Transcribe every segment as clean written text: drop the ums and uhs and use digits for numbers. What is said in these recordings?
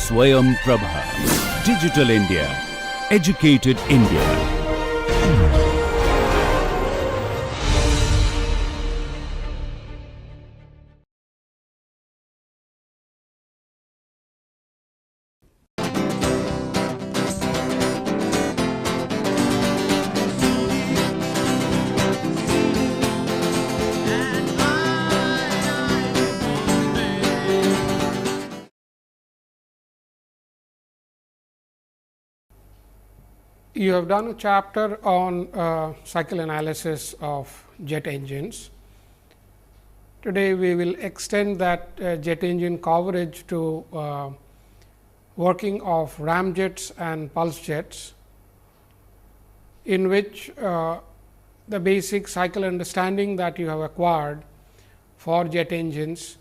SwayamPrabha. Digital India. Educated India. You have done a chapter on cycle analysis of jet engines. Today, we will extend that jet engine coverage to working of ramjets and pulsejets, in which the basic cycle understanding that you have acquired for jet engines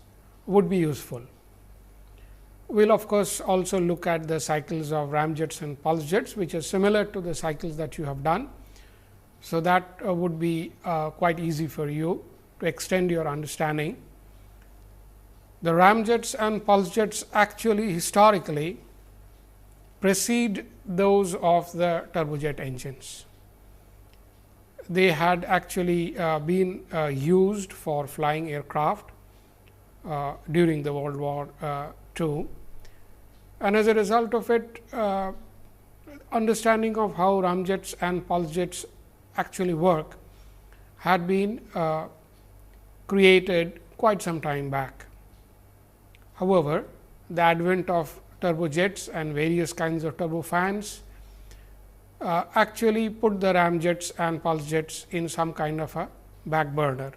would be useful. We will of course, also look at the cycles of ramjets and pulsejets, which are similar to the cycles that you have done. So, that would be quite easy for you to extend your understanding. The ramjets and pulsejets actually historically precede those of the turbojet engines. They had actually been used for flying aircraft during the World War II. And as a result of it, understanding of how ramjets and pulsejets actually work had been created quite some time back. However, the advent of turbojets and various kinds of turbofans actually put the ramjets and pulsejets in some kind of a back burner.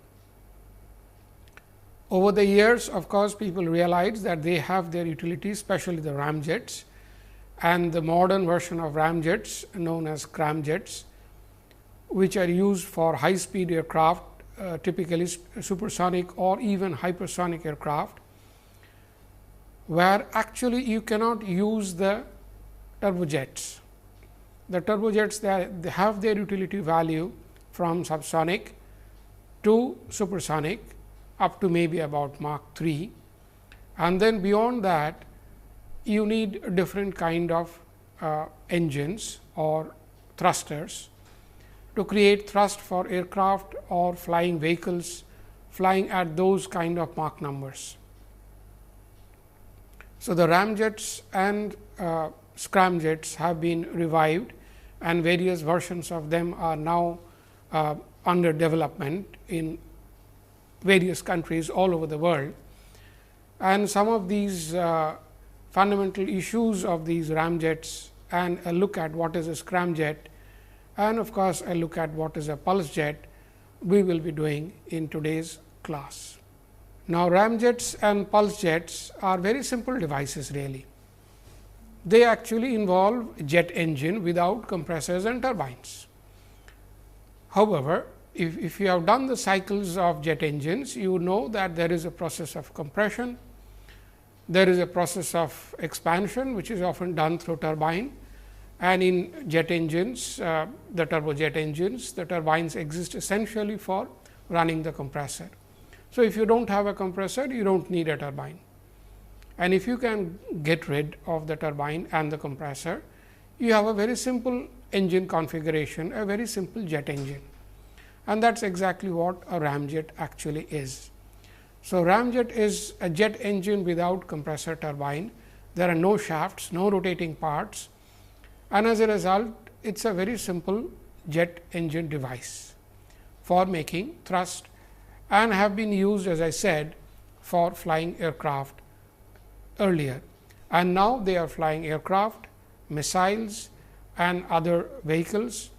Over the years, of course, people realized that they have their utility, especially the ramjets, and the modern version of ramjets known as scramjets, which are used for high speed aircraft, typically supersonic or even hypersonic aircraft, where actually you cannot use the turbojets. The turbojets, they have their utility value from subsonic to supersonic, up to maybe about Mach 3, and then beyond that you need different kind of engines or thrusters to create thrust for aircraft or flying vehicles flying at those kind of Mach numbers. So, the ramjets and scramjets have been revived, and various versions of them are now under development in various countries all over the world. And some of these fundamental issues of these ramjets, and a look at what is a scramjet, and of course, a look at what is a pulsejet, we will be doing in today's class. Now, ramjets and pulsejets are very simple devices really. They actually involve a jet engine without compressors and turbines. However, if you have done the cycles of jet engines, you know that there is a process of compression, there is a process of expansion, which is often done through turbine, and in jet engines, the turbojet engines, the turbines exist essentially for running the compressor. So, if you do not have a compressor, you do not need a turbine, and if you can get rid of the turbine and the compressor, you have a very simple engine configuration, a very simple jet engine. And that is exactly what a ramjet actually is. So, ramjet is a jet engine without compressor turbine. There are no shafts, no rotating parts, and as a result, it is a very simple jet engine device for making thrust, and have been used, as I said, for flying aircraft earlier. And now, they are flying aircraft, missiles and other vehicles.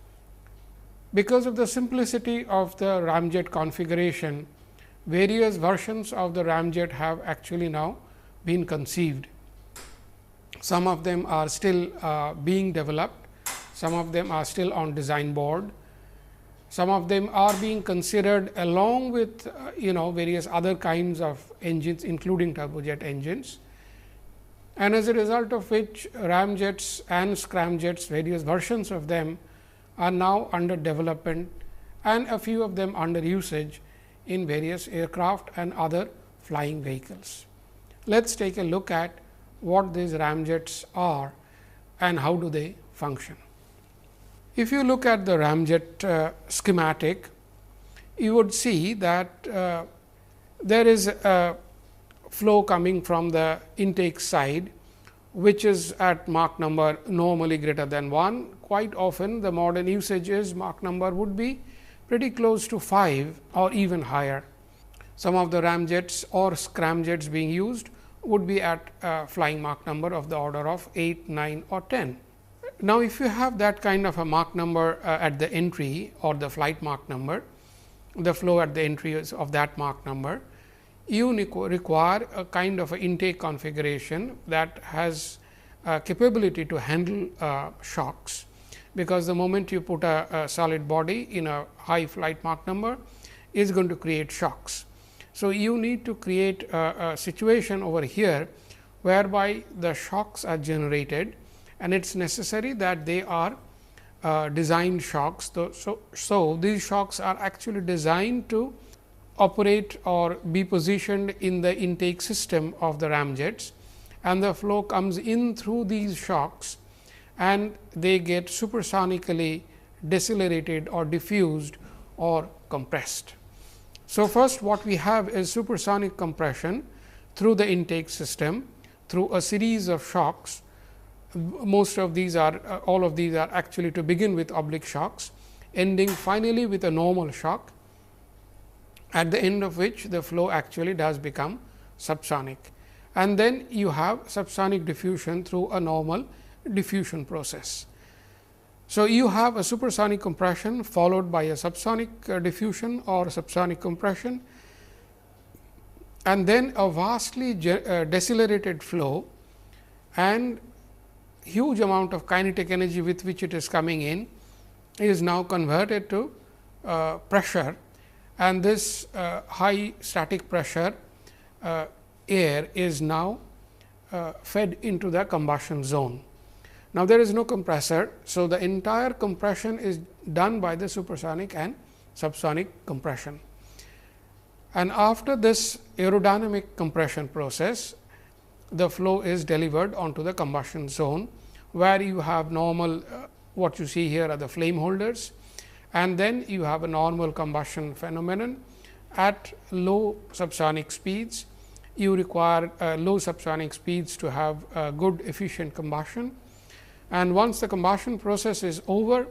Because of the simplicity of the ramjet configuration, various versions of the ramjet have actually now been conceived. Some of them are still being developed, some of them are still on design board, some of them are being considered along with various other kinds of engines, including turbojet engines, and as a result of which ramjets and scramjets, various versions of them are now under development, and a few of them under usage in various aircraft and other flying vehicles. Let us take a look at what these ramjets are and how do they function. If you look at the ramjet schematic, you would see that there is a flow coming from the intake side, which is at Mach number normally greater than 1. Quite often the modern usage is Mach number would be pretty close to 5 or even higher. Some of the ramjets or scramjets being used would be at flying Mach number of the order of 8, 9 or 10. Now, if you have that kind of a Mach number at the entry or the flight Mach number, the flow at the entry is of that Mach number, you require a kind of a intake configuration that has capability to handle shocks, because the moment you put a solid body in a high flight Mach number is going to create shocks. So, you need to create a situation over here whereby the shocks are generated, and it is necessary that they are designed shocks. So, these shocks are actually designed to operate or be positioned in the intake system of the ramjets, and the flow comes in through these shocks and they get supersonically decelerated or diffused or compressed. So, first what we have is supersonic compression through the intake system through a series of shocks. Most of these are all of these are actually to begin with oblique shocks, ending finally with a normal shock, at the end of which the flow actually does become subsonic. And then you have subsonic diffusion through a normal diffusion process. So, you have a supersonic compression followed by a subsonic diffusion or subsonic compression, and then a vastly decelerated flow and huge amount of kinetic energy with which it is coming in is now converted to pressure, and this high static pressure air is now fed into the combustion zone. Now, there is no compressor. So, the entire compression is done by the supersonic and subsonic compression, and after this aerodynamic compression process, the flow is delivered onto the combustion zone, where you have normal what you see here are the flame holders, and then you have a normal combustion phenomenon at low subsonic speeds. You require low subsonic speeds to have good efficient combustion, and once the combustion process is over,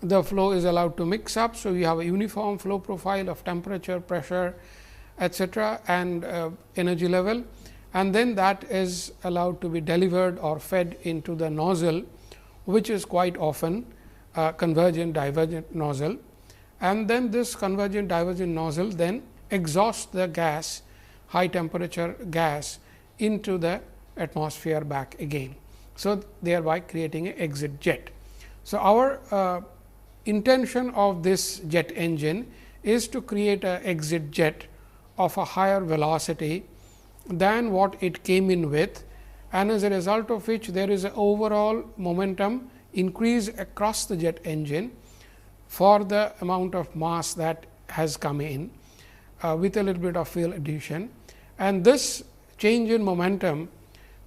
the flow is allowed to mix up. So, you have a uniform flow profile of temperature, pressure, etc., and energy level, and then that is allowed to be delivered or fed into the nozzle, which is quite often convergent divergent nozzle, and then this convergent divergent nozzle then exhausts the gas, high temperature gas, into the atmosphere back again. So, thereby creating an exit jet. So, our intention of this jet engine is to create an exit jet of a higher velocity than what it came in with, and as a result of which there is an overall momentum increase across the jet engine for the amount of mass that has come in with a little bit of fuel addition, and this change in momentum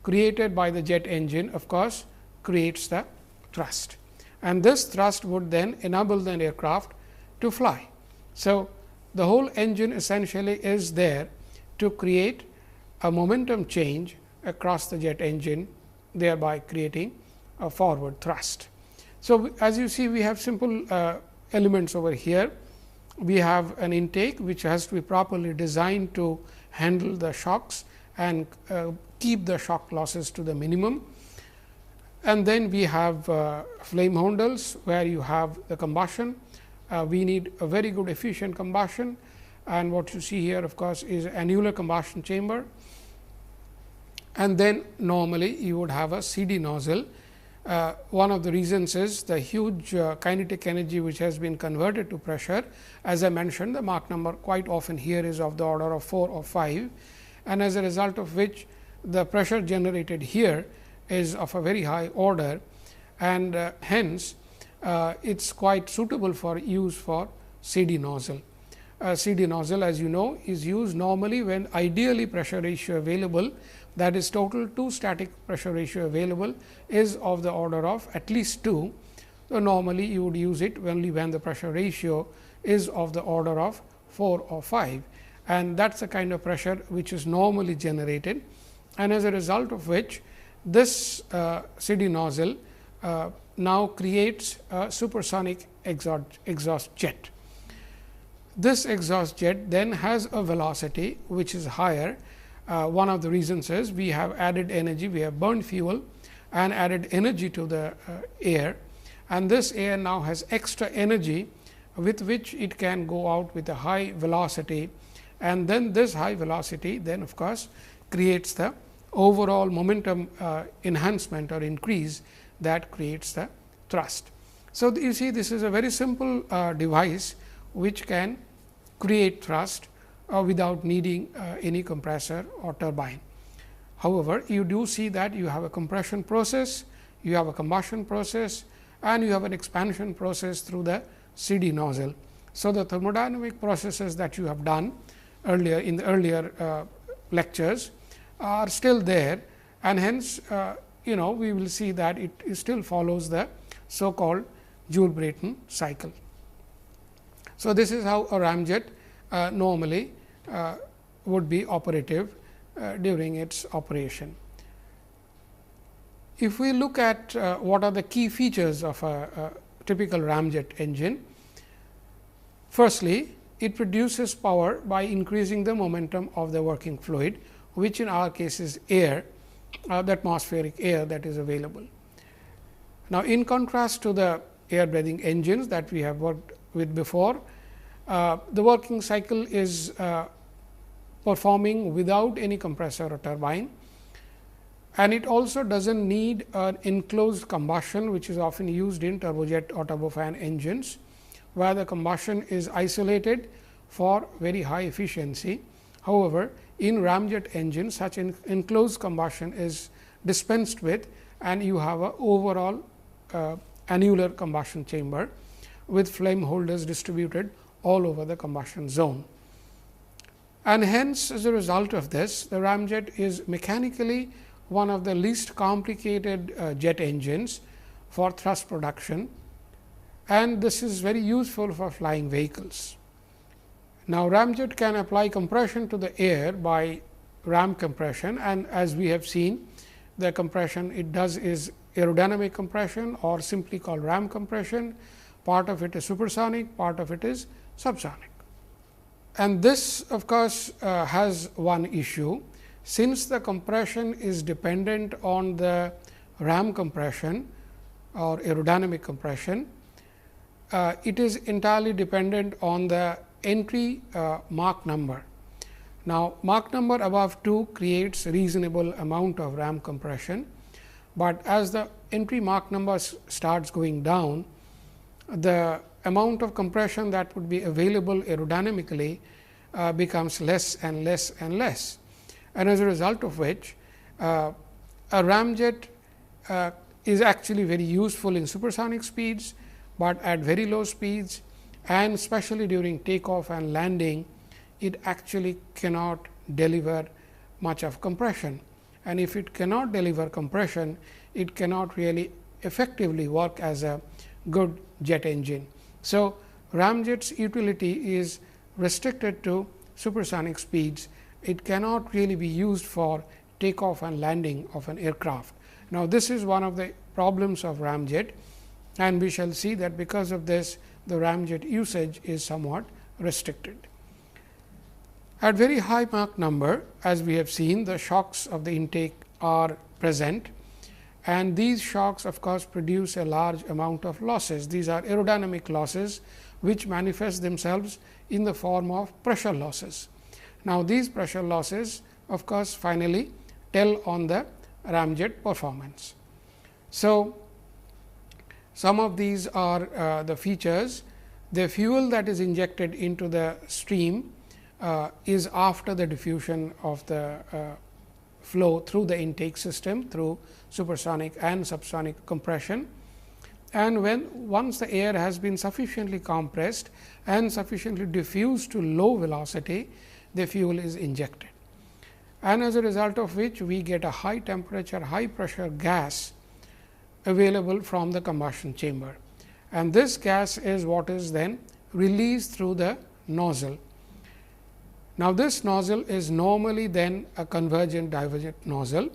created by the jet engine of course creates the thrust, and this thrust would then enable the aircraft to fly. So, the whole engine essentially is there to create a momentum change across the jet engine, thereby creating a forward thrust. So, as you see, we have simple elements over here. We have an intake which has to be properly designed to handle the shocks and keep the shock losses to the minimum. And then we have flame handles, where you have the combustion. We need a very good efficient combustion, and what you see here of course is annular combustion chamber, and then normally you would have a CD nozzle. One of the reasons is the huge kinetic energy which has been converted to pressure. As I mentioned, the Mach number quite often here is of the order of 4 or 5, and as a result of which the pressure generated here is of a very high order, and hence it is quite suitable for use for CD nozzle. CD nozzle, as you know, is used normally when ideally pressure ratio available, that is total to static pressure ratio available is of the order of at least 2. So, normally you would use it only when the pressure ratio is of the order of 4 or 5, and that is the kind of pressure which is normally generated, and as a result of which this CD nozzle now creates a supersonic exhaust jet. This exhaust jet then has a velocity which is higher. One of the reasons is we have added energy, we have burned fuel and added energy to the air, and this air now has extra energy with which it can go out with a high velocity, and then this high velocity then of course creates the overall momentum enhancement or increase that creates the thrust. So, you see this is a very simple device which can create thrust without needing any compressor or turbine. However, you do see that you have a compression process, you have a combustion process and you have an expansion process through the CD nozzle. So, the thermodynamic processes that you have done earlier in the earlier lectures are still there, and hence we will see that it still follows the so called Joule-Brayton cycle. So, this is how a ramjet normally would be operative during its operation. If we look at what are the key features of a typical ramjet engine, firstly, it produces power by increasing the momentum of the working fluid, which in our case is air, the atmospheric air that is available. Now, in contrast to the air breathing engines that we have worked with before, the working cycle is performing without any compressor or turbine, and it also does not need an enclosed combustion, which is often used in turbojet or turbofan engines, where the combustion is isolated for very high efficiency. However, in ramjet engines such an enclosed combustion is dispensed with, and you have a overall annular combustion chamber with flame holders distributed all over the combustion zone. And hence, as a result of this, the ramjet is mechanically one of the least complicated jet engines for thrust production, and this is very useful for flying vehicles. Now, ramjet can apply compression to the air by ram compression, and as we have seen, the compression it does is aerodynamic compression or simply called ram compression. Part of it is supersonic, part of it is subsonic. And this of course, has one issue. Since the compression is dependent on the ram compression or aerodynamic compression, it is entirely dependent on the entry Mach number. Now, Mach number above 2 creates reasonable amount of ram compression, but as the entry Mach number starts going down, the amount of compression that would be available aerodynamically becomes less and less and less, and as a result of which a ramjet is actually very useful in supersonic speeds, but at very low speeds and especially during takeoff and landing, it actually cannot deliver much of compression, and if it cannot deliver compression, it cannot really effectively work as a good jet engine. So, ramjet's utility is restricted to supersonic speeds. It cannot really be used for takeoff and landing of an aircraft. Now, this is one of the problems of ramjet, and we shall see that because of this the ramjet usage is somewhat restricted. At very high Mach number, as we have seen, the shocks of the intake are present, and these shocks of course produce a large amount of losses. These are aerodynamic losses which manifest themselves in the form of pressure losses. Now, these pressure losses of course finally tell on the ramjet performance. So, some of these are the features. The fuel that is injected into the stream is after the diffusion of the flow through the intake system through supersonic and subsonic compression. and once the air has been sufficiently compressed and sufficiently diffused to low velocity, the fuel is injected, and as a result of which we get a high temperature, high pressure gas available from the combustion chamber, and this gas is what is then released through the nozzle. Now, this nozzle is normally then a convergent divergent nozzle.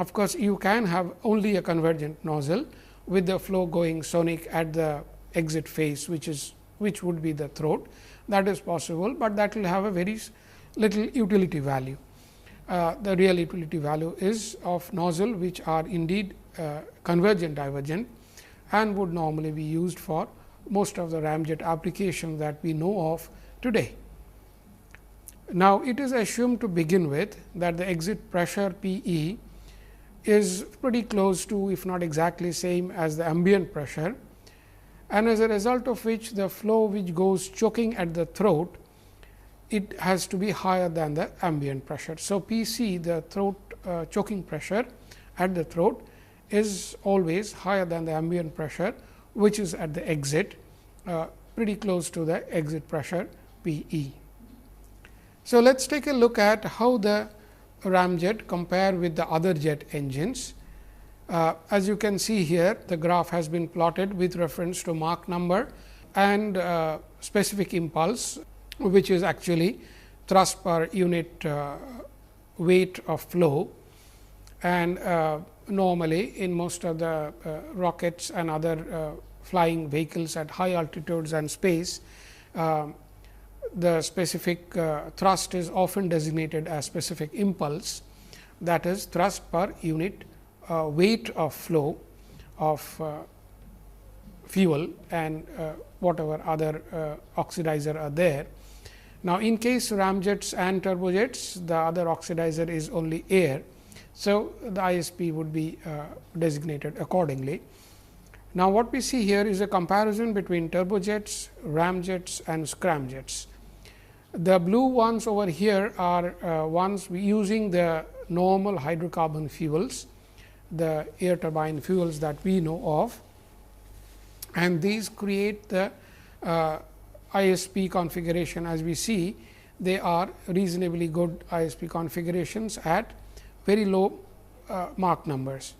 Of course, you can have only a convergent nozzle with the flow going sonic at the exit face, which would be the throat. That is possible, but that will have a very little utility value. The real utility value is of nozzle, which are indeed convergent divergent and would normally be used for most of the ramjet applications that we know of today. Now, it is assumed to begin with that the exit pressure P e is pretty close to, if not exactly same as the ambient pressure, and as a result of which the flow which goes choking at the throat, it has to be higher than the ambient pressure. So, P c, the throat choking pressure at the throat, is always higher than the ambient pressure, which is at the exit, pretty close to the exit pressure P e. So, let us take a look at how the ramjet compare with the other jet engines. As you can see here, the graph has been plotted with reference to Mach number and specific impulse, which is actually thrust per unit weight of flow. And normally, in most of the rockets and other flying vehicles at high altitudes and space, the specific thrust is often designated as specific impulse, that is thrust per unit weight of flow of fuel and whatever other oxidizer are there. Now, in case ramjets and turbojets, the other oxidizer is only air. So, the ISP would be designated accordingly. Now, what we see here is a comparison between turbojets, ramjets and scramjets. The blue ones over here are ones using the normal hydrocarbon fuels, the air turbine fuels that we know of, and these create the ISP configuration. As we see, they are reasonably good ISP configurations at very low Mach numbers.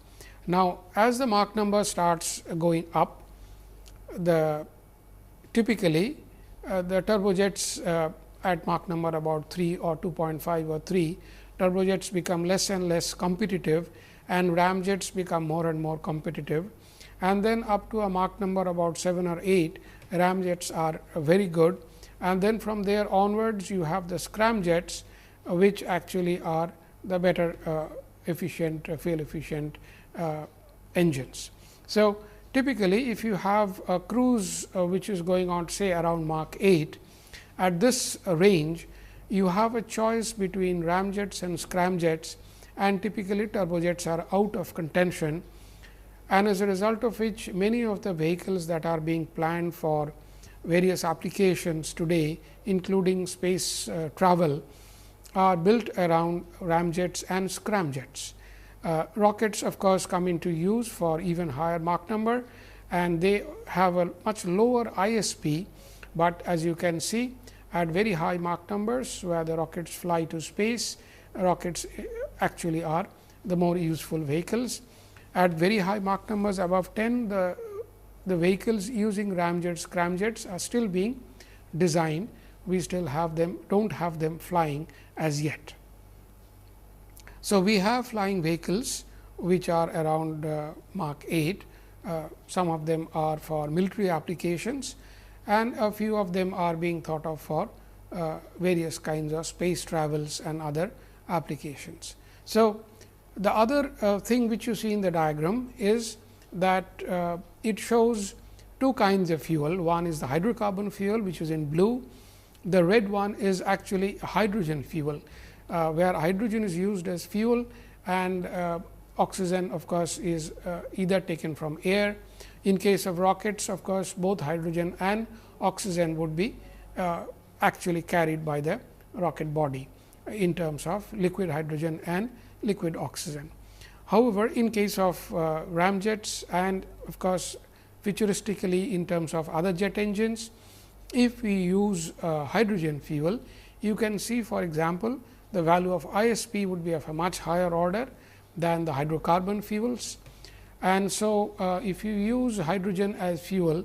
Now, as the Mach number starts going up, typically the turbojets at Mach number about 3 or 2.5 or 3, turbojets become less and less competitive, and ramjets become more and more competitive, and then up to a Mach number about 7 or 8, ramjets are very good, and then from there onwards you have the scramjets, which actually are the better efficient, fuel efficient engines. So, typically if you have a cruise which is going on say around Mach 8, at this range you have a choice between ramjets and scramjets, and typically turbojets are out of contention, and as a result of which many of the vehicles that are being planned for various applications today, including space travel, are built around ramjets and scramjets. Rockets of course, come into use for even higher Mach number, and they have a much lower ISP, but as you can see at very high Mach numbers where the rockets fly to space, rockets actually are the more useful vehicles. At very high Mach numbers above 10, the vehicles using ramjets, scramjets are still being designed. We still have them, do not have them flying as yet. So, we have flying vehicles which are around Mach 8. Some of them are for military applications, and a few of them are being thought of for various kinds of space travels and other applications. So, the other thing which you see in the diagram is that it shows two kinds of fuel. One is the hydrocarbon fuel, which is in blue. The red one is actually hydrogen fuel, where hydrogen is used as fuel, and oxygen of course, is either taken from air. In case of rockets, of course, both hydrogen and oxygen would be actually carried by the rocket body in terms of liquid hydrogen and liquid oxygen. However, in case of ramjets and of course, futuristically in terms of other jet engines. If we use hydrogen fuel, you can see, for example, the value of ISP would be of a much higher order than the hydrocarbon fuels. And so, if you use hydrogen as fuel,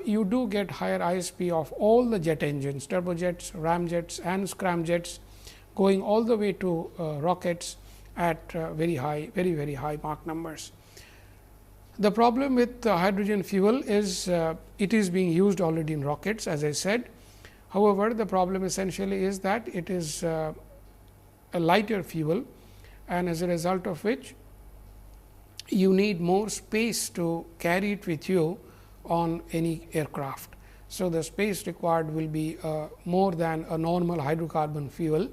you do get higher ISP of all the jet engines, turbojets, ramjets and scramjets, going all the way to rockets at very high Mach numbers. The problem with hydrogen fuel is it is being used already in rockets, as I said. However, the problem essentially is that it is a lighter fuel, and as a result of which you need more space to carry it with you on any aircraft. So, the space required will be more than a normal hydrocarbon fuel,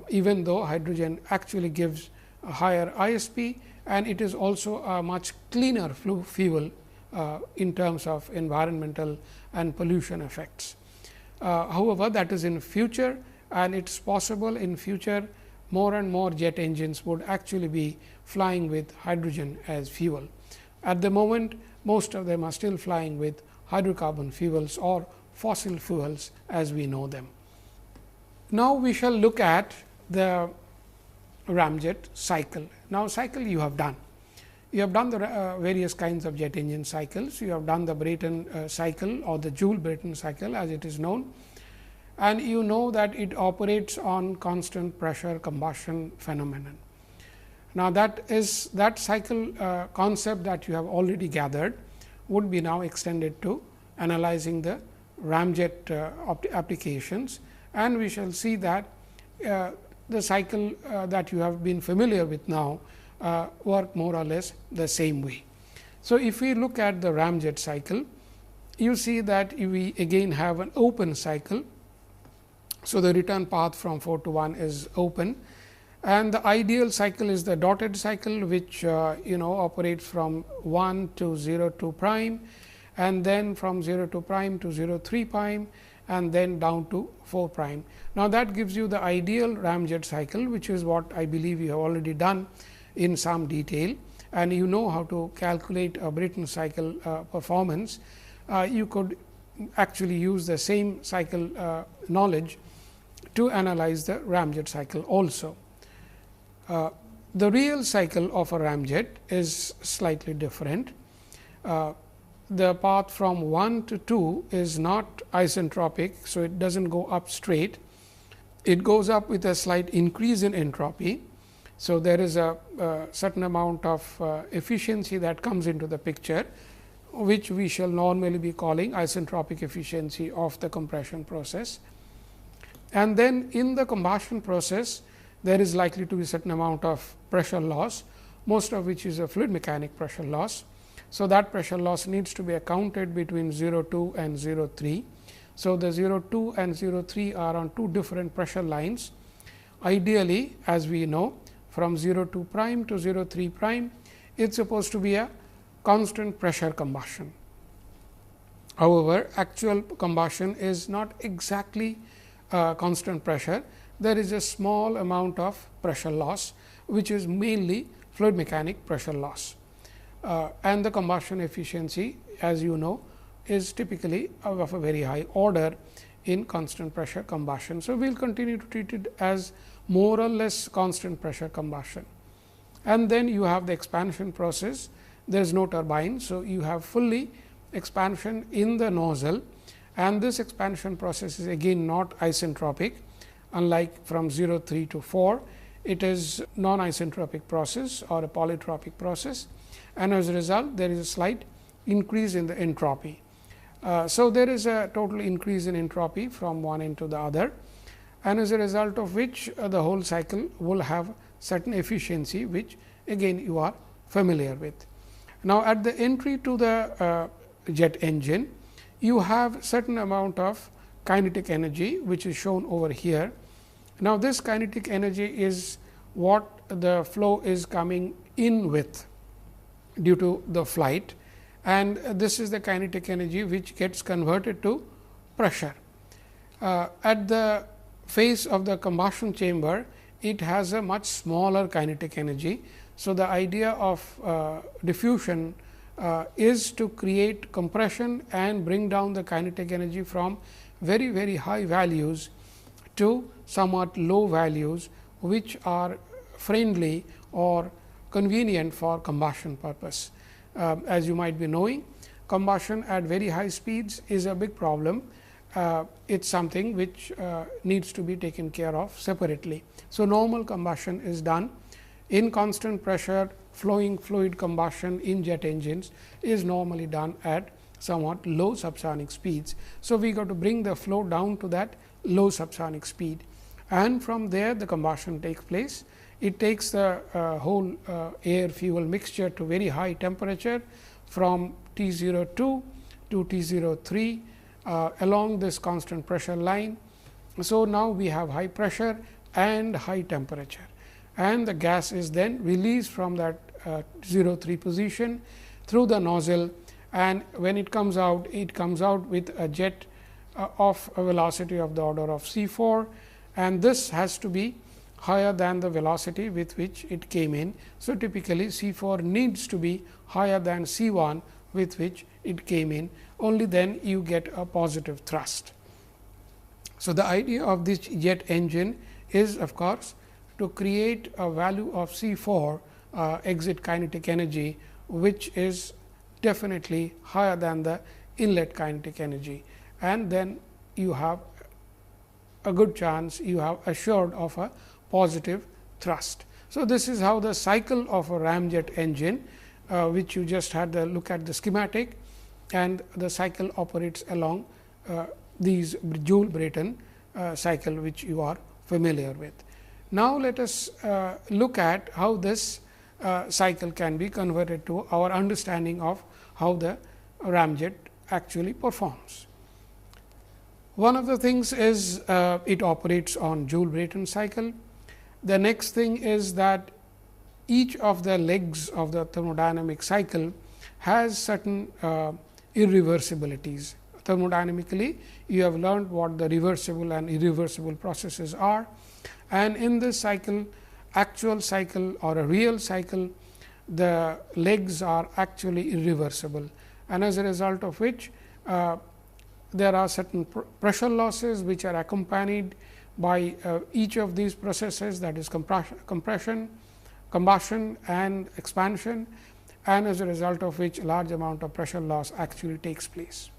even though hydrogen actually gives a higher ISP, and it is also a much cleaner fuel in terms of environmental and pollution effects. However, that is in future, and it is possible in future more and more jet engines would actually be flying with hydrogen as fuel. At the moment, most of them are still flying with hydrocarbon fuels or fossil fuels as we know them. Now, we shall look at the ramjet cycle. Now, cycle you have done. You have done the various kinds of jet engine cycles. You have done the Brayton cycle or the Joule-Brayton cycle as it is known, and you know that it operates on constant pressure combustion phenomenon. Now, that cycle concept that you have already gathered would be now extended to analyzing the ramjet applications, and we shall see that the cycle that you have been familiar with now work more or less the same way. So, if we look at the ramjet cycle, you see that we again have an open cycle. So, the return path from 4 to 1 is open, and the ideal cycle is the dotted cycle, which operates from 1 to 0 2 prime, and then from 0 2 prime to 0 3 prime, and then down to 4 prime. Now, that gives you the ideal ramjet cycle, which is what I believe you have already done in some detail, and you know how to calculate a Brayton cycle performance. You could actually use the same cycle knowledge to analyze the ramjet cycle also. The real cycle of a ramjet is slightly different. The path from 1 to 2 is not isentropic. So, it does not go up straight, it goes up with a slight increase in entropy. So, there is a certain amount of efficiency that comes into the picture, which we shall normally be calling isentropic efficiency of the compression process. And then in the combustion process, there is likely to be a certain amount of pressure loss, most of which is a fluid mechanic pressure loss. So, that pressure loss needs to be accounted between 0.2 and 0.3. So, the 0.2 and 0.3 are on two different pressure lines. Ideally, as we know, from 0.2 prime to 0.3 prime, it is supposed to be a constant pressure combustion. However, actual combustion is not exactly constant pressure. There is a small amount of pressure loss, which is mainly fluid mechanic pressure loss. And the combustion efficiency, as you know, is typically of a very high order in constant pressure combustion. So, we will continue to treat it as more or less constant pressure combustion. And then you have the expansion process. There is no turbine. So, you have fully expansion in the nozzle, and this expansion process is again not isentropic, unlike from 0.3 to 4. It is non-isentropic process or a polytropic process, and as a result there is a slight increase in the entropy. So, there is a total increase in entropy from one end to the other, and as a result of which the whole cycle will have certain efficiency, which again you are familiar with. Now, at the entry to the jet engine, you have certain amount of kinetic energy, which is shown over here. Now, this kinetic energy is what the flow is coming in with due to the flight, and this is the kinetic energy which gets converted to pressure. At the face of the combustion chamber, it has a much smaller kinetic energy. So, the idea of diffusion is to create compression and bring down the kinetic energy from very high values to somewhat low values, which are friendly or convenient for combustion purpose. As you might be knowing, combustion at very high speeds is a big problem. It is something which needs to be taken care of separately. So, normal combustion is done in constant pressure. Flowing fluid combustion in jet engines is normally done at somewhat low subsonic speeds. So, we got to bring the flow down to that low subsonic speed, and from there the combustion takes place. It takes the whole air fuel mixture to very high temperature from T02 to T03 along this constant pressure line. So, now we have high pressure and high temperature, and the gas is then released from that 03 position through the nozzle, and when it comes out with a jet of a velocity of the order of C4, and this has to be higher than the velocity with which it came in. So, typically C4 needs to be higher than C1 with which it came in, only then you get a positive thrust. So, the idea of this jet engine is of course to create a value of C4 exit kinetic energy, which is definitely higher than the inlet kinetic energy, and then you have a good chance you have assured of a positive thrust. So, this is how the cycle of a ramjet engine, which you just had a look at the schematic, and the cycle operates along these Joule-Brayton cycle, which you are familiar with. Now, let us look at how this cycle can be converted to our understanding of how the ramjet actually performs. One of the things is it operates on Joule-Brayton cycle. The next thing is that each of the legs of the thermodynamic cycle has certain irreversibilities. Thermodynamically, you have learned what the reversible and irreversible processes are, and in this cycle, actual cycle or a real cycle, the legs are actually irreversible, and as a result of which there are certain pressure losses which are accompanied by each of these processes, that is compression, combustion and expansion, and as a result of which large amount of pressure loss actually takes place.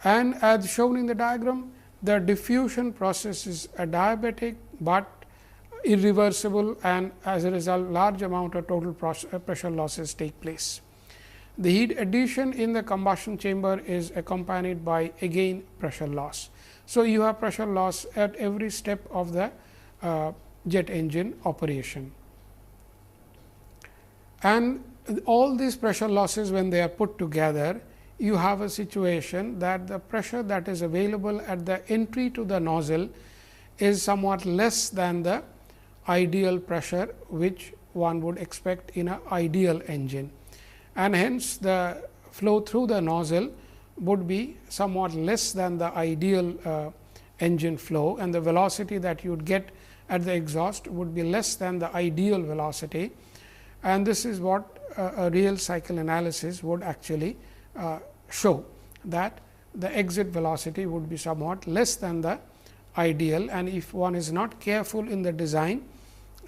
And as shown in the diagram, the diffusion process is adiabatic, but irreversible, and as a result large amount of total pressure losses take place. The heat addition in the combustion chamber is accompanied by again pressure loss. So, you have pressure loss at every step of the jet engine operation, and all these pressure losses, when they are put together, you have a situation that the pressure that is available at the entry to the nozzle is somewhat less than the ideal pressure which one would expect in an ideal engine, and hence the flow through the nozzle would be somewhat less than the ideal engine flow, and the velocity that you would get at the exhaust would be less than the ideal velocity, and this is what a real cycle analysis would actually show, that the exit velocity would be somewhat less than the ideal, and if one is not careful in the design,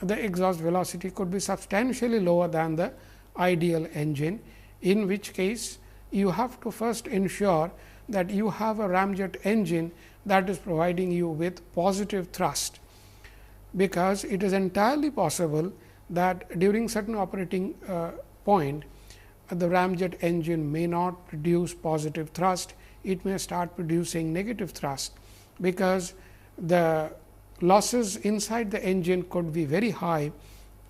the exhaust velocity could be substantially lower than the ideal engine, in which case you have to first ensure that you have a ramjet engine that is providing you with positive thrust, because it is entirely possible that during certain operating point the ramjet engine may not produce positive thrust, it may start producing negative thrust, because the losses inside the engine could be very high,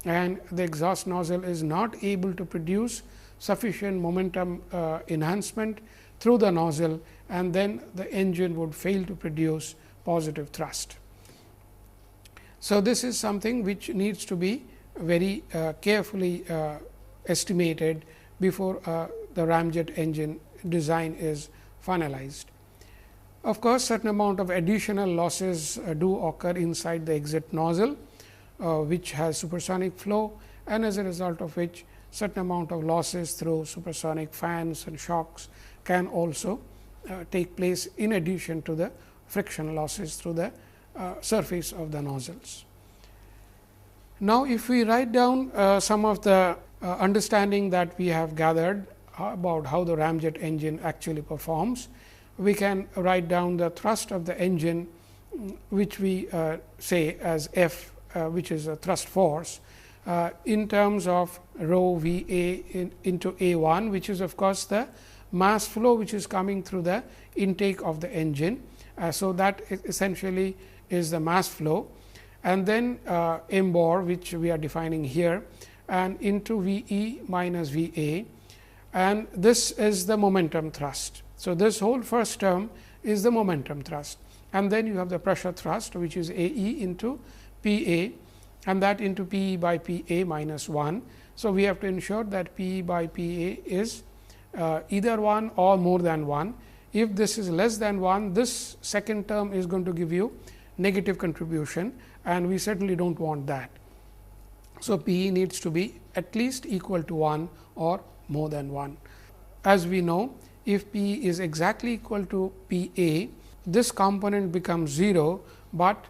and the exhaust nozzle is not able to produce sufficient momentum enhancement through the nozzle, and then the engine would fail to produce positive thrust. So, this is something which needs to be very carefully estimated before the ramjet engine design is finalized. Of course, certain amount of additional losses do occur inside the exit nozzle, which has supersonic flow, and as a result of which certain amount of losses through supersonic fans and shocks can also take place in addition to the friction losses through the surface of the nozzles. Now, if we write down some of the understanding that we have gathered about how the ramjet engine actually performs, we can write down the thrust of the engine, which we say as F, which is a thrust force, in terms of rho V A into A 1, which is of course, the mass flow which is coming through the intake of the engine. So, that essentially is the mass flow, and then m bore, which we are defining here, and into V E minus V A, and this is the momentum thrust. So, this whole first term is the momentum thrust, and then you have the pressure thrust, which is A E into P A, and that into P E by P A minus 1. So, we have to ensure that P E by P A is either 1 or more than 1. If this is less than 1, this second term is going to give you negative contribution, and we certainly do not want that. So, P E needs to be at least equal to 1 or more than 1. As we know, if P E is exactly equal to P A, this component becomes 0, but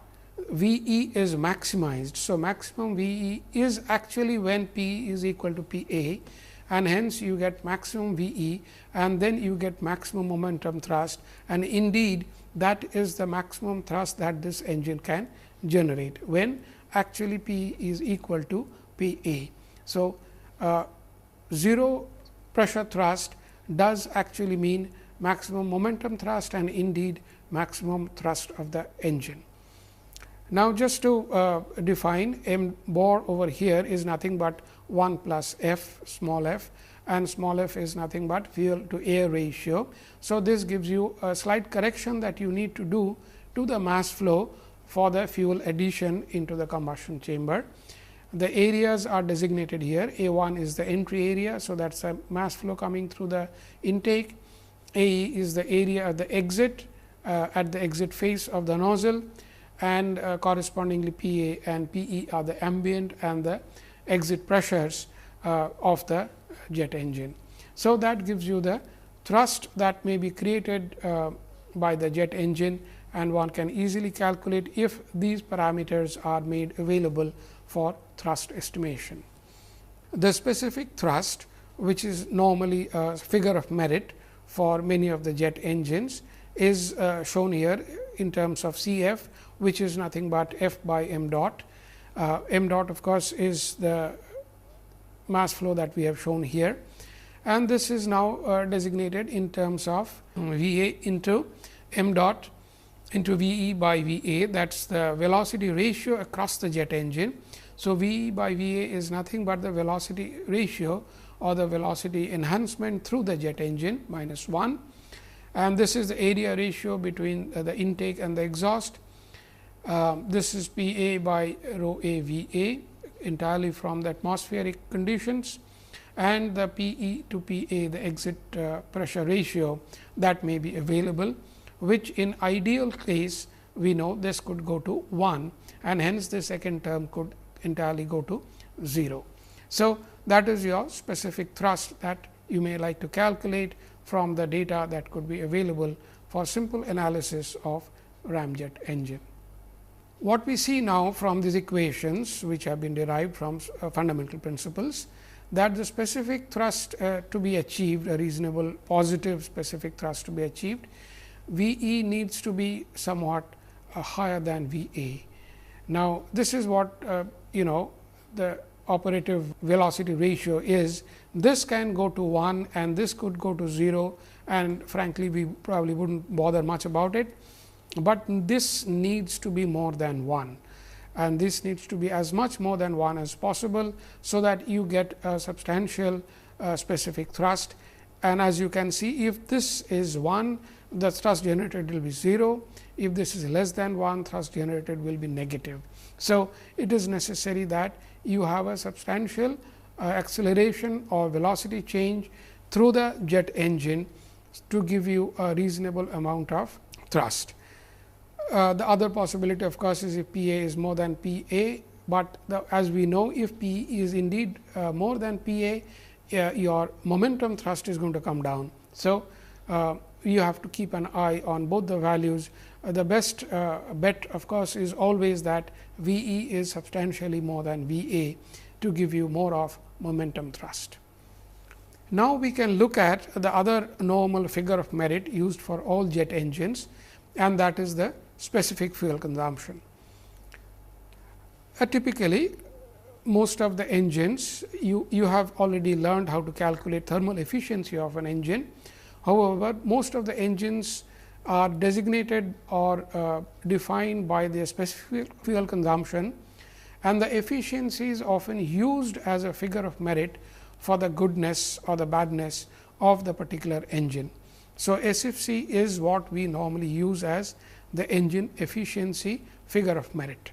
V E is maximized. So, maximum V E is actually when P E is equal to P A, and hence you get maximum V E, and then you get maximum momentum thrust, and indeed that is the maximum thrust that this engine can generate when actually P is equal to P A. So, 0 pressure thrust does actually mean maximum momentum thrust and indeed maximum thrust of the engine. Now, just to define, m bore over here is nothing but 1 plus f small f, and small f is nothing but fuel to air ratio. So, this gives you a slight correction that you need to do to the mass flow for the fuel addition into the combustion chamber. The areas are designated here. A 1 is the entry area. So, that is a mass flow coming through the intake. A E is the area at the exit face of the nozzle, and correspondingly P A and P E are the ambient and the exit pressures of the jet engine. So, that gives you the thrust that may be created by the jet engine, and one can easily calculate if these parameters are made available for thrust estimation. The specific thrust, which is normally a figure of merit for many of the jet engines, is shown here in terms of C f, which is nothing but f by m dot. M dot of course, is the mass flow that we have shown here, and this is now designated in terms of V A into m dot into V E by V A, that is the velocity ratio across the jet engine. So, V E by V A is nothing but the velocity ratio or the velocity enhancement through the jet engine minus 1, and this is the area ratio between the intake and the exhaust. This is P A by rho A V A entirely from the atmospheric conditions, and the P E to P A, the exit pressure ratio that may be available, which in ideal case we know this could go to 1, and hence the second term could entirely go to 0. So, that is your specific thrust that you may like to calculate from the data that could be available for simple analysis of ramjet engine. What we see now from these equations, which have been derived from fundamental principles, that the specific thrust to be achieved, a reasonable positive specific thrust to be achieved, V E needs to be somewhat higher than V A. Now, this is what the operative velocity ratio is. This can go to 1 and this could go to 0, and frankly we probably would not bother much about it, but this needs to be more than 1, and this needs to be as much more than 1 as possible. So, that you get a substantial specific thrust, and as you can see, if this is 1, the thrust generated will be 0. If this is less than 1, thrust generated will be negative. So, it is necessary that you have a substantial acceleration or velocity change through the jet engine to give you a reasonable amount of thrust. The other possibility of course, is if P A is more than P A, but as we know, if P is indeed more than P A, your momentum thrust is going to come down. So, you have to keep an eye on both the values. The best bet of course, is always that V E is substantially more than V A to give you more of momentum thrust. Now, we can look at the other normal figure of merit used for all jet engines, and that is the specific fuel consumption. Typically, most of the engines you have already learned how to calculate thermal efficiency of an engine. However, most of the engines are designated or defined by their specific fuel consumption, and the efficiency is often used as a figure of merit for the goodness or the badness of the particular engine. So, SFC is what we normally use as the engine efficiency figure of merit.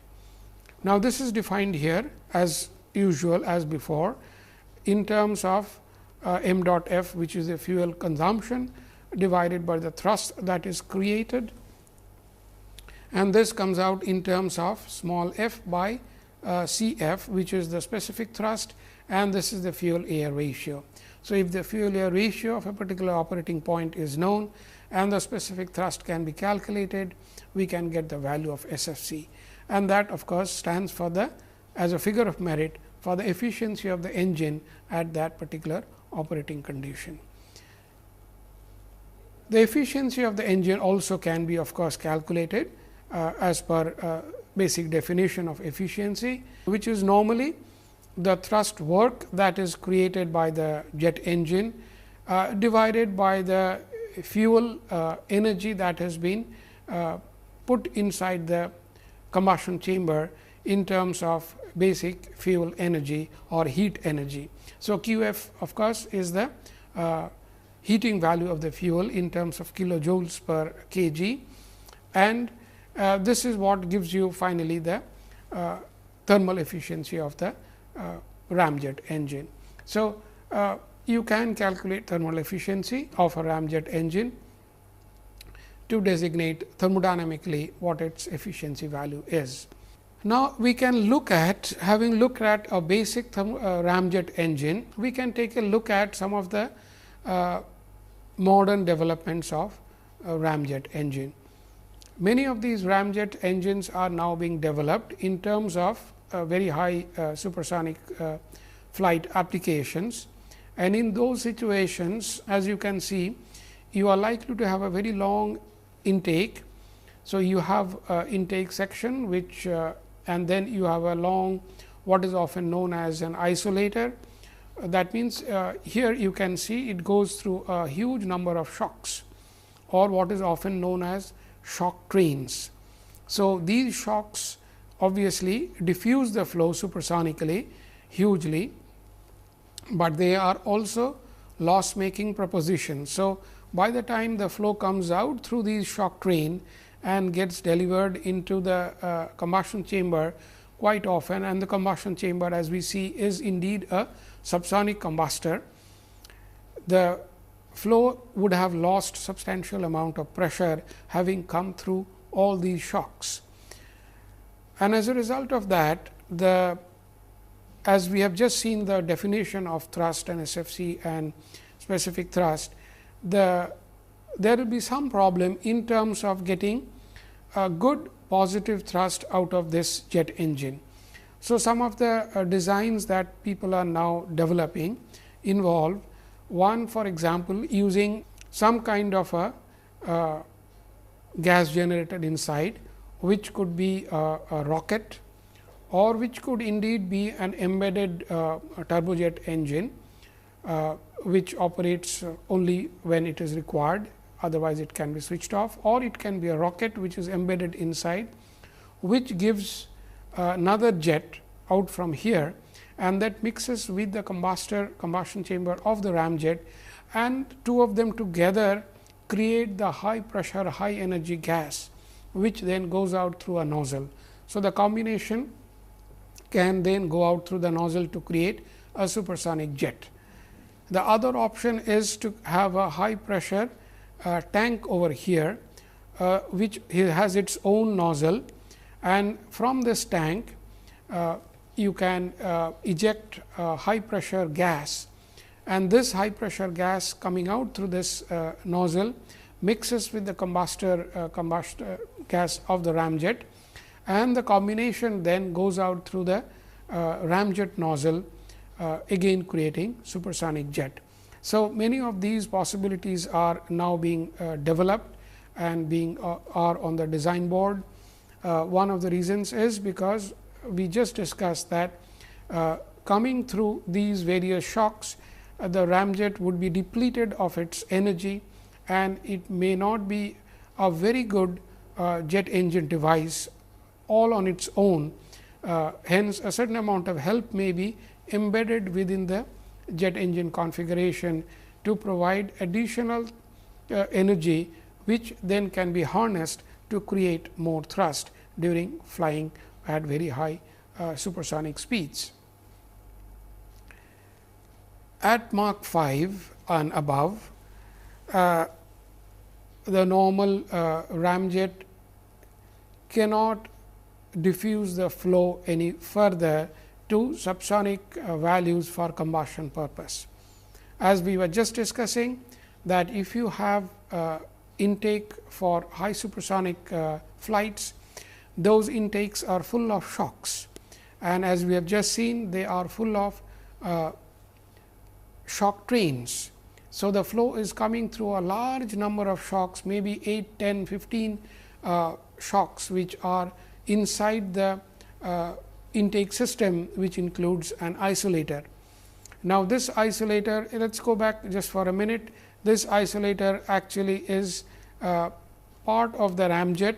Now, this is defined here as usual as before in terms of m dot f, which is the fuel consumption divided by the thrust that is created, and this comes out in terms of small f by C f, which is the specific thrust, and this is the fuel air ratio. So, if the fuel air ratio of a particular operating point is known and the specific thrust can be calculated, we can get the value of SFC, and that of course, stands for the as a figure of merit for the efficiency of the engine at that particular operating condition. The efficiency of the engine also can be of course calculated as per basic definition of efficiency, which is normally the thrust work that is created by the jet engine divided by the fuel energy that has been put inside the combustion chamber in terms of basic fuel energy or heat energy. So, Q f of course, is the heating value of the fuel in terms of kilojoules per kg, and this is what gives you finally the thermal efficiency of the ramjet engine. So, you can calculate thermal efficiency of a ramjet engine to designate thermodynamically what its efficiency value is. Now, we can look at, having looked at a basic ramjet engine, we can take a look at some of the modern developments of ramjet engine. Many of these ramjet engines are now being developed in terms of very high supersonic flight applications, and in those situations, as you can see, you are likely to have a very long intake. So, you have intake section which and then you have a long, what is often known as an isolator. That means, here you can see it goes through a huge number of shocks, or what is often known as shock trains. So, these shocks obviously diffuse the flow supersonically hugely, but they are also loss making propositions. So, by the time the flow comes out through these shock train and gets delivered into the combustion chamber quite often, and the combustion chamber as we see is indeed a subsonic combustor, the flow would have lost substantial amount of pressure having come through all these shocks. And as a result of that, as we have just seen the definition of thrust and SFC and specific thrust, there will be some problem in terms of getting a good positive thrust out of this jet engine. So, some of the designs that people are now developing involve one, for example, using some kind of a gas generator inside, which could be a rocket, or which could indeed be an embedded turbojet engine, which operates only when it is required, otherwise it can be switched off, or it can be a rocket which is embedded inside, which gives another jet out from here, and that mixes with the combustion chamber of the ramjet, and two of them together create the high pressure, high energy gas, which then goes out through a nozzle. So, the combination can then go out through the nozzle to create a supersonic jet. The other option is to have a high pressure tank over here, which has its own nozzle, and from this tank you can eject high pressure gas, and this high pressure gas coming out through this nozzle mixes with the combustor gas of the ramjet, and the combination then goes out through the ramjet nozzle, again creating supersonic jet. So, many of these possibilities are now being developed and are on the design board. One of the reasons is because we just discussed that coming through these various shocks, the ramjet would be depleted of its energy, and it may not be a very good jet engine device all on its own. Hence, a certain amount of help may be embedded within the jet engine configuration to provide additional energy, which then can be harnessed to create more thrust during flying at very high supersonic speeds. At Mach 5 and above, the normal ramjet cannot diffuse the flow any further to subsonic values for combustion purpose. As we were just discussing, that if you have intake for high supersonic flights, those intakes are full of shocks, and as we have just seen, they are full of shock trains. So, the flow is coming through a large number of shocks, maybe 8, 10, 15 shocks, which are inside the intake system, which includes an isolator. Now, this isolator, let us go back just for a minute. This isolator actually is part of the ramjet,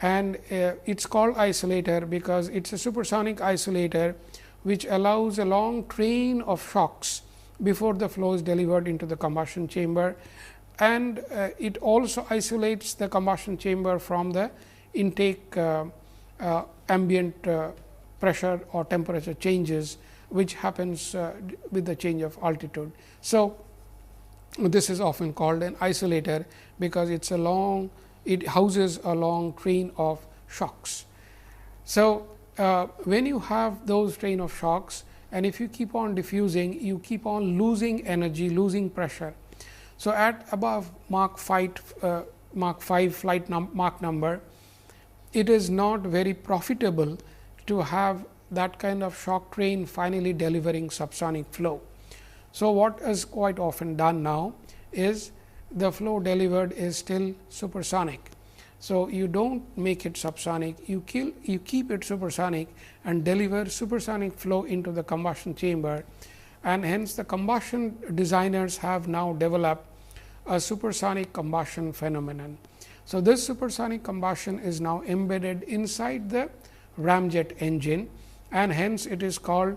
and it is called isolator because it is a supersonic isolator, which allows a long train of shocks before the flow is delivered into the combustion chamber, and it also isolates the combustion chamber from the intake ambient pressure or temperature changes, which happens with the change of altitude. So, this is often called an isolator because it houses a long train of shocks. So, when you have those train of shocks, and if you keep on diffusing, you keep on losing energy, losing pressure. So, at above Mach 5 flight Mach number, it is not very profitable to have that kind of shock train finally delivering subsonic flow. So, what is quite often done now is the flow delivered is still supersonic. So, you do not make it subsonic, you keep it supersonic and deliver supersonic flow into the combustion chamber, and hence the combustion designers have now developed a supersonic combustion phenomenon. So, this supersonic combustion is now embedded inside the ramjet engine, and hence it is called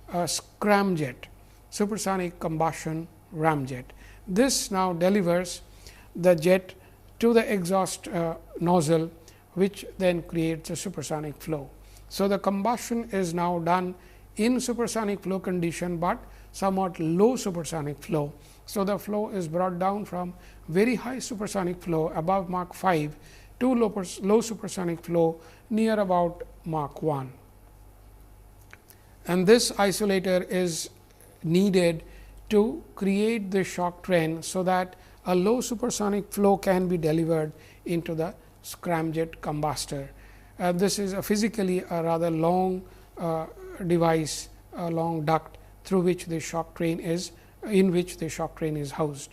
a scramjet, supersonic combustion ramjet. This now delivers the jet to the exhaust nozzle, which then creates a supersonic flow. So, the combustion is now done in supersonic flow condition, but somewhat low supersonic flow. So, the flow is brought down from very high supersonic flow above Mach 5 to low supersonic flow near about Mach 1. And this isolator is needed to create the shock train, so that a low supersonic flow can be delivered into the scramjet combustor. This is physically a rather long device, a long duct through which the shock train is housed.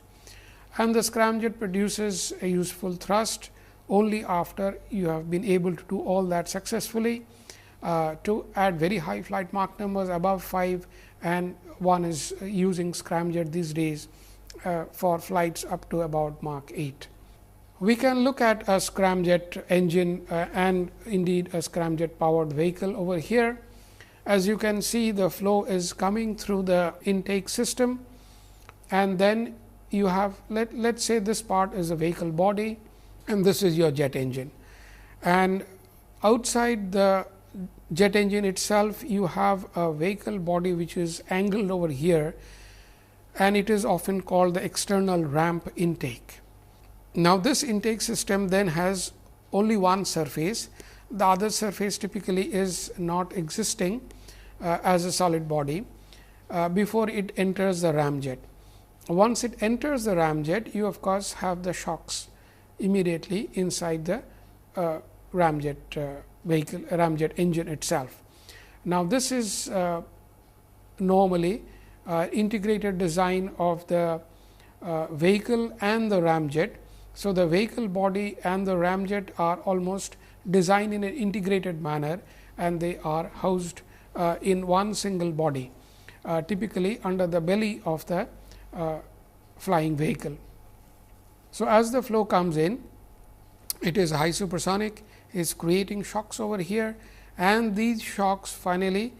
And the scramjet produces a useful thrust only after you have been able to do all that successfully to add very high flight Mach numbers above 5, and one is using scramjet these days for flights up to about Mach 8. We can look at a scramjet engine and indeed a scramjet powered vehicle over here. As you can see, the flow is coming through the intake system, and then you have let us say this part is a vehicle body and this is your jet engine, and outside the jet engine itself you have a vehicle body which is angled over here, and it is often called the external ramp intake. Now, this intake system then has only one surface, the other surface typically is not existing as a solid body before it enters the ramjet. Once it enters the ramjet, you of course have the shocks immediately inside the ramjet vehicle, ramjet engine itself. Now, this is normally integrated design of the vehicle and the ramjet. So, the vehicle body and the ramjet are almost designed in an integrated manner, and they are housed in one single body, typically under the belly of the flying vehicle. So, as the flow comes in, it is high supersonic, is creating shocks over here, and these shocks finally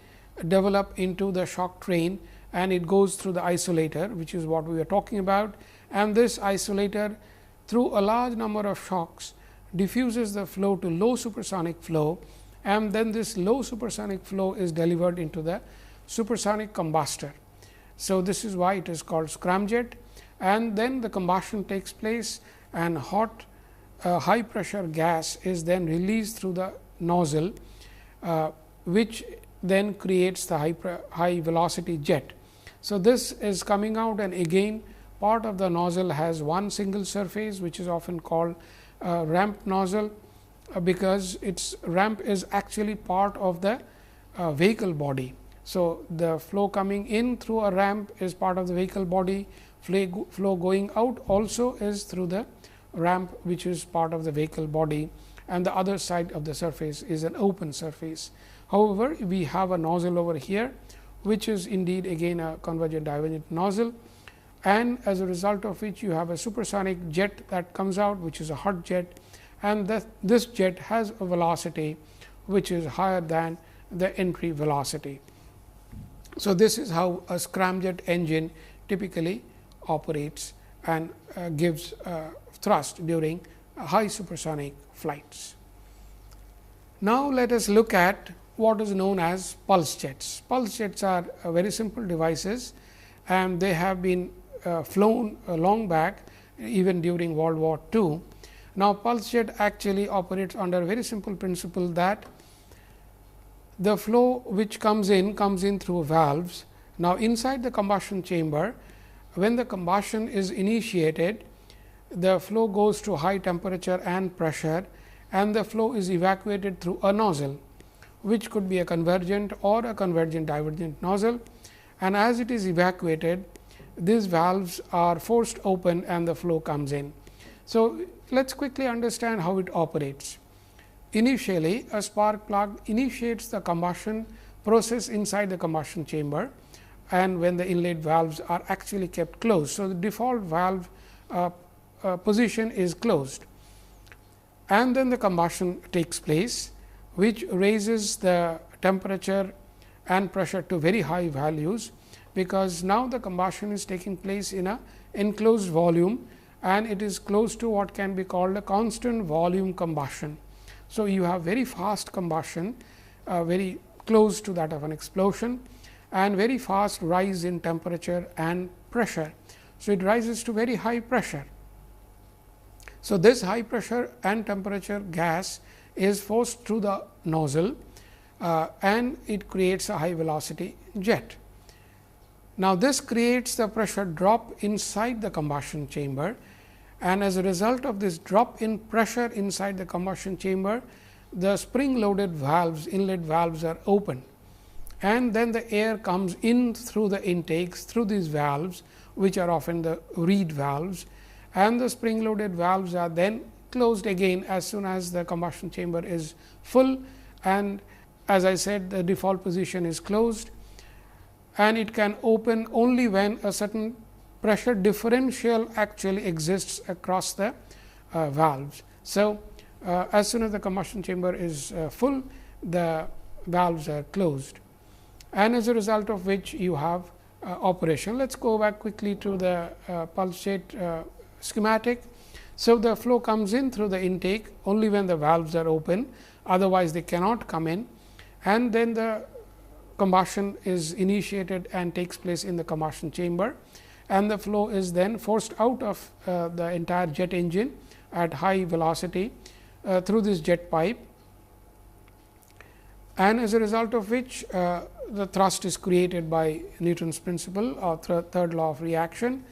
develop into the shock train, and it goes through the isolator, which is what we are talking about. And this isolator, through a large number of shocks, diffuses the flow to low supersonic flow, and then this low supersonic flow is delivered into the supersonic combustor. So, this is why it is called scramjet, and then the combustion takes place, and hot high pressure gas is then released through the nozzle, which then creates the high velocity jet. So, this is coming out, and again part of the nozzle has one single surface, which is often called ramp nozzle, because its ramp is actually part of the vehicle body. So, the flow coming in through a ramp is part of the vehicle body, flow going out also is through the ramp, which is part of the vehicle body, and the other side of the surface is an open surface. However, we have a nozzle over here, which is indeed again a convergent divergent nozzle, and as a result of which you have a supersonic jet that comes out, which is a hot jet, and this jet has a velocity which is higher than the entry velocity. So, this is how a scramjet engine typically operates and gives thrust during high supersonic flights. Now, let us look at what is known as pulse jets. Pulse jets are very simple devices, and they have been flown long back, even during World War II. Now, pulse jet actually operates under a very simple principle, that the flow which comes in through valves. Now, inside the combustion chamber, when the combustion is initiated, the flow goes to high temperature and pressure, and the flow is evacuated through a nozzle, which could be a convergent or a convergent divergent nozzle. And as it is evacuated, these valves are forced open and the flow comes in. So, let us quickly understand how it operates. Initially, a spark plug initiates the combustion process inside the combustion chamber, and when the inlet valves are actually kept closed. So, the default valve position is closed, and then the combustion takes place, which raises the temperature and pressure to very high values, because now the combustion is taking place in a enclosed volume, and it is close to what can be called a constant volume combustion. So, you have very fast combustion, very close to that of an explosion, and very fast rise in temperature and pressure. So, it rises to very high pressure. So, this high pressure and temperature gas is forced through the nozzle, and it creates a high velocity jet. Now, this creates the pressure drop inside the combustion chamber, and as a result of this drop in pressure inside the combustion chamber, the spring loaded valves, inlet valves are open, and then the air comes in through the intakes through these valves, which are often the reed valves, and the spring loaded valves are then closed again as soon as the combustion chamber is full, and as I said, the default position is closed, and it can open only when a certain pressure differential actually exists across the valves. So, as soon as the combustion chamber is full, the valves are closed, and as a result of which you have operation. Let us go back quickly to the pulse jet schematic. So, the flow comes in through the intake only when the valves are open, otherwise they cannot come in, and then the combustion is initiated and takes place in the combustion chamber, and the flow is then forced out of the entire jet engine at high velocity through this jet pipe, and as a result of which the thrust is created by Newton's principle or third law of reaction,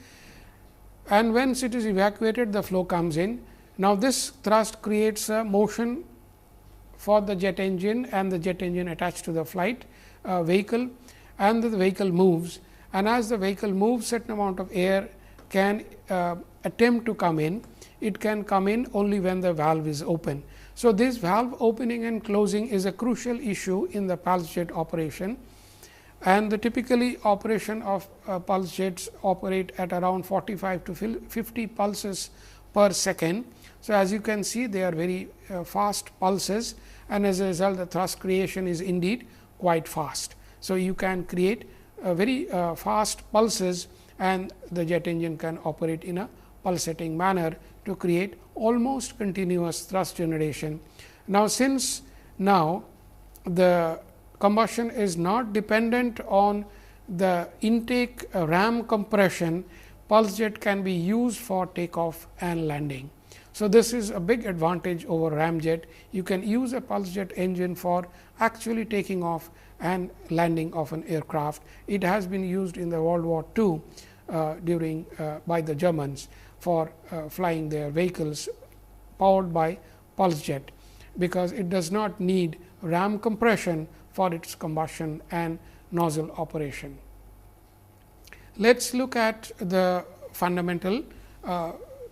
and once it is evacuated, the flow comes in. Now, this thrust creates a motion for the jet engine and the jet engine attached to the flight vehicle, and the vehicle moves, and as the vehicle moves, certain amount of air can attempt to come in. It can come in only when the valve is open. So, this valve opening and closing is a crucial issue in the pulse jet operation, and the typically operation of pulse jets operate at around 45 to 50 pulses per second. So, as you can see, they are very fast pulses, and as a result the thrust creation is indeed quite fast. So, you can create very fast pulses, and the jet engine can operate in a pulsating manner to create almost continuous thrust generation. Now, since now the combustion is not dependent on the intake ram compression, pulse jet can be used for takeoff and landing. So, this is a big advantage over ramjet. You can use a pulse jet engine for actually taking off and landing of an aircraft. It has been used in the World War II during by the Germans for flying their vehicles powered by pulse jet, because it does not need ram compression for its combustion and nozzle operation. Let us look at the fundamental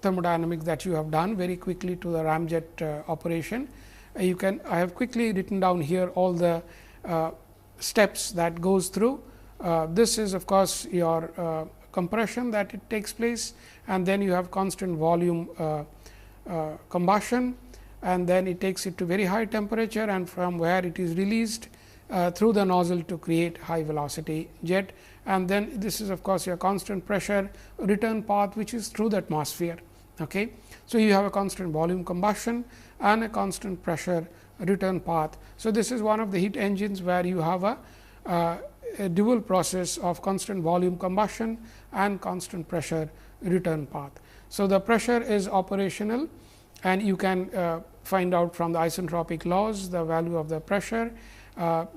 thermodynamics that you have done very quickly to the ramjet operation. You can I have quickly written down here all the steps that goes through. This is of course, your compression that it takes place, and then you have constant volume combustion, and then it takes it to very high temperature, and from where it is released through the nozzle to create high velocity jet, and then this is of course, your constant pressure return path, which is through the atmosphere. Okay. So, you have a constant volume combustion and a constant pressure return path. So, this is one of the heat engines where you have a dual process of constant volume combustion and constant pressure return path. So, the pressure is operational, and you can find out from the isentropic laws the value of the pressure.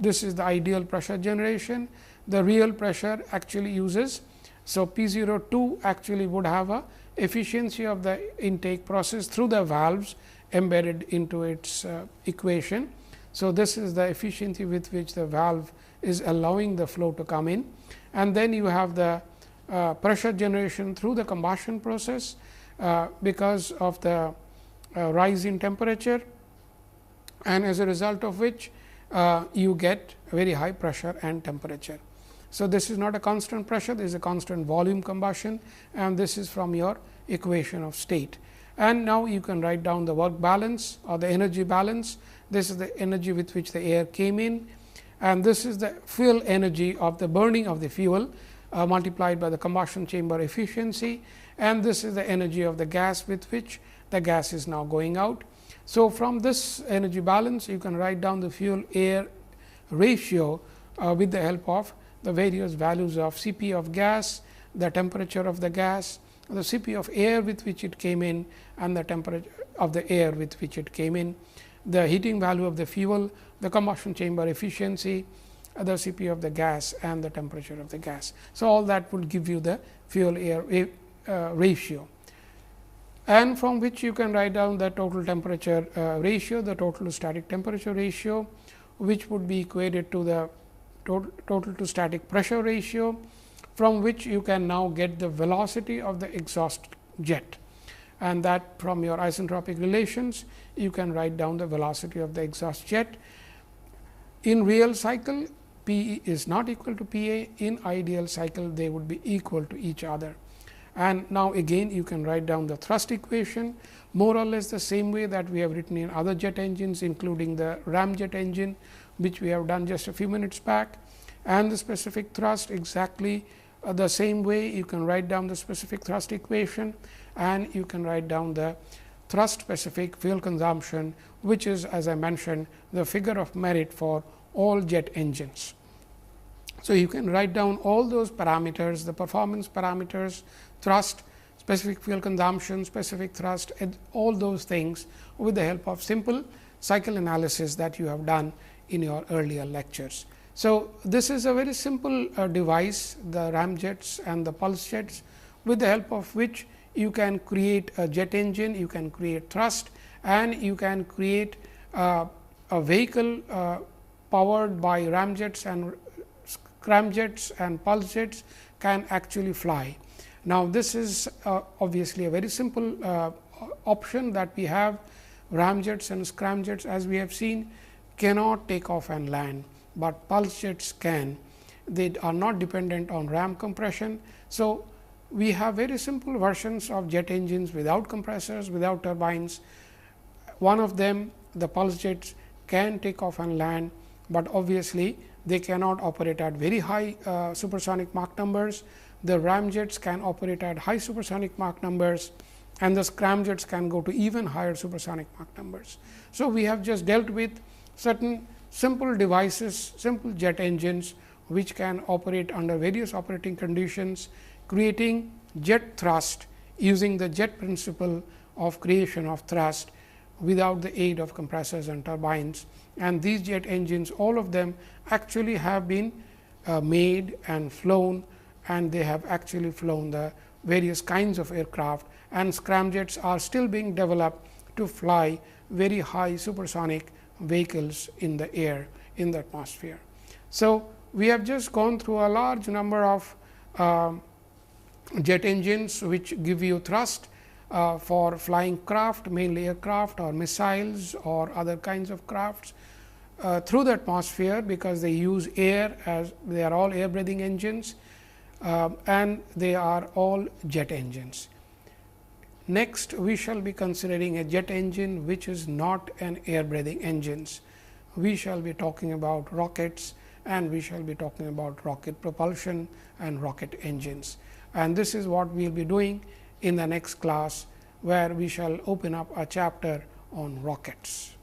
This is the ideal pressure generation. The real pressure actually uses. So, P 02 actually would have a efficiency of the intake process through the valves embedded into its equation. So, this is the efficiency with which the valve is allowing the flow to come in, and then you have the pressure generation through the combustion process because of the rise in temperature, and as a result of which you get very high pressure and temperature. So, this is not a constant pressure, this is a constant volume combustion, and this is from your equation of state. And now, you can write down the work balance or the energy balance. This is the energy with which the air came in, and this is the fuel energy of the burning of the fuel multiplied by the combustion chamber efficiency, and this is the energy of the gas with which the gas is now going out. So, from this energy balance, you can write down the fuel air ratio with the help of the various values of C p of gas, the temperature of the gas, the C p of air with which it came in, and the temperature of the air with which it came in, the heating value of the fuel, the combustion chamber efficiency, the C p of the gas, and the temperature of the gas. So, all that will give you the fuel air ratio, and from which you can write down the total temperature ratio, the total static temperature ratio, which would be equated to the total to static pressure ratio, from which you can now get the velocity of the exhaust jet, and that from your isentropic relations you can write down the velocity of the exhaust jet. In real cycle, P is not equal to P A. In ideal cycle, they would be equal to each other. And now, again you can write down the thrust equation more or less the same way that we have written in other jet engines, including the ramjet engine, which we have done just a few minutes back, and the specific thrust exactly the same way. You can write down the specific thrust equation, and you can write down the thrust specific fuel consumption, which is, as I mentioned, the figure of merit for all jet engines. So, you can write down all those parameters, the performance parameters, thrust, specific fuel consumption, specific thrust, and all those things with the help of simple cycle analysis that you have done in your earlier lectures. So, this is a very simple device, the ramjets and the pulsejets, with the help of which you can create a jet engine, you can create thrust, and you can create a vehicle powered by ramjets and scramjets and pulsejets can actually fly. Now, this is obviously a very simple option that we have. Ramjets and scramjets, as we have seen, cannot take off and land, but pulsejets can. They are not dependent on ram compression. So, we have very simple versions of jet engines without compressors, without turbines. One of them, the pulsejets, can take off and land, but obviously, they cannot operate at very high supersonic Mach numbers. The ramjets can operate at high supersonic Mach numbers, and the scramjets can go to even higher supersonic Mach numbers. So, we have just dealt with certain simple devices, simple jet engines, which can operate under various operating conditions, creating jet thrust using the jet principle of creation of thrust without the aid of compressors and turbines. And these jet engines, all of them actually have been made and flown, and they have actually flown the various kinds of aircraft, and scramjets are still being developed to fly very high supersonic vehicles in the air, in the atmosphere. So, we have just gone through a large number of jet engines, which give you thrust for flying craft, mainly aircraft or missiles or other kinds of crafts through the atmosphere, because they use air, as they are all air breathing engines, and they are all jet engines. Next, we shall be considering a jet engine which is not an air breathing engines. We shall be talking about rockets, and we shall be talking about rocket propulsion and rocket engines. And this is what we will be doing in the next class, where we shall open up a chapter on rockets.